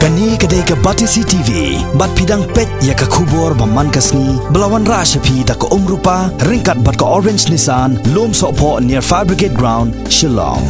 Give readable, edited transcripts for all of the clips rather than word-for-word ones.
Kani kadai ka Batisi TV, bat pidang pet ya ka kubor baman kasni, belawan rashapi da ka umrupa, ringkat bat ka Orange Nissan, lom sopo near Fire Brigade Ground, Shillong.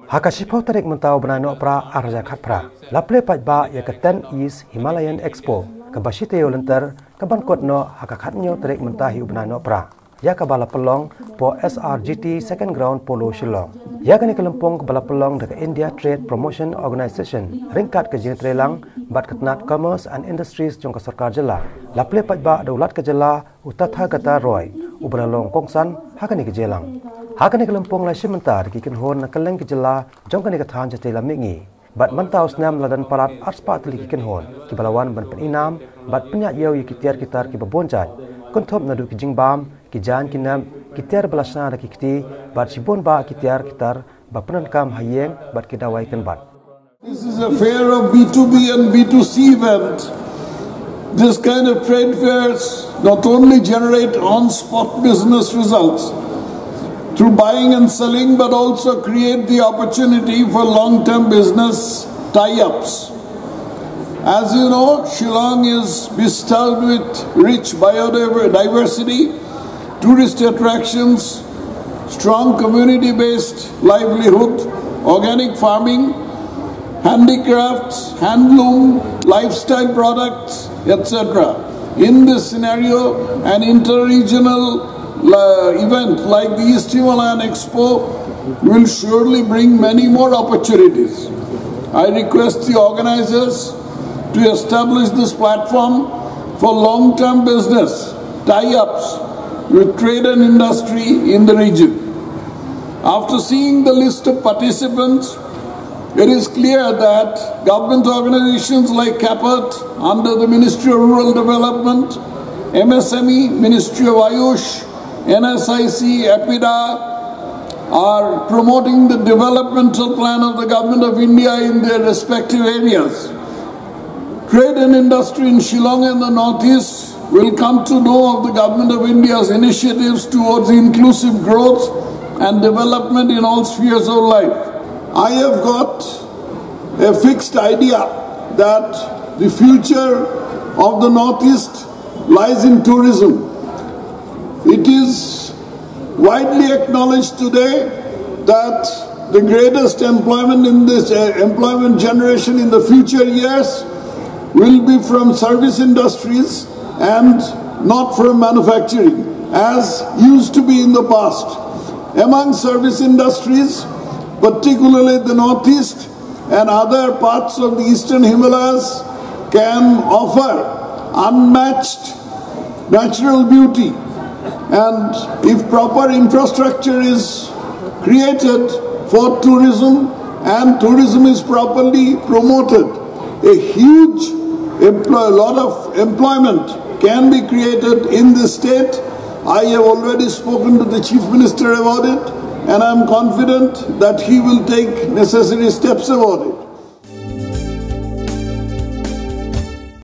Hakashipo tarik mentau benano pra arja khapra, laple pajba ya ka 10 East Himalayan Expo, ka basiteo lenter, ka bankotno hakakhatnyo tarik mentahi benano pra. Ya ka bala pelong po SRGT Second Ground Polo Shillong. Ya kani kelempong ke bala pelong dekat India Trade Promotion Organisation. Ringkat ke jenis trelang bat ketnat Commerce and Industries jong ke Sarkar Jela. Laple pajba daulat ke Jela utatha kata Roy. Ubenalong kongsan hakani ke jelang. Hakani kelempong la shimentar kikin hon nakaleng ke Jela jong kani kathan jatela mingi. Bat mantau snam ladan parat arspa teli kikin hon. Ki balawan ban peninam bat penyak yau yikitiar kitar ki babonjat. Kontop nadu ki jingbam ki jan kinam kitiar belasna da kiti bat sibon ba kitiar kitar ba penankam hayeng bat kidawai kan bat. This is a fair of B2B and B2C event. This kind of trade fairs not only generate on-spot business results through buying and selling, but also create the opportunity for long-term business tie-ups. As you know, Shillong is bestowed with rich biodiversity, tourist attractions, strong community-based livelihood, organic farming, handicrafts, handloom, lifestyle products, etc. In this scenario, an inter-regional event like the East Himalayan Expo will surely bring many more opportunities. I request the organizers to establish this platform for long-term business tie-ups with trade and industry in the region. After seeing the list of participants, it is clear that government organizations like CAPAT under the Ministry of Rural Development, MSME, Ministry of Ayush, NSIC, EPIDA are promoting the developmental plan of the Government of India in their respective areas. Trade and industry in Shillong and the Northeast will come to know of the Government of India's initiatives towards inclusive growth and development in all spheres of life. I have got a fixed idea that the future of the Northeast lies in tourism. It is widely acknowledged today that the greatest employment in this employment generation in the future years will be from service industries and not from manufacturing, as used to be in the past. Among service industries, particularly the Northeast and other parts of the Eastern Himalayas can offer unmatched natural beauty, and if proper infrastructure is created for tourism and tourism is properly promoted, a lot of employment can be created in this state. I have already spoken to the Chief Minister about it, and I am confident that he will take necessary steps about it.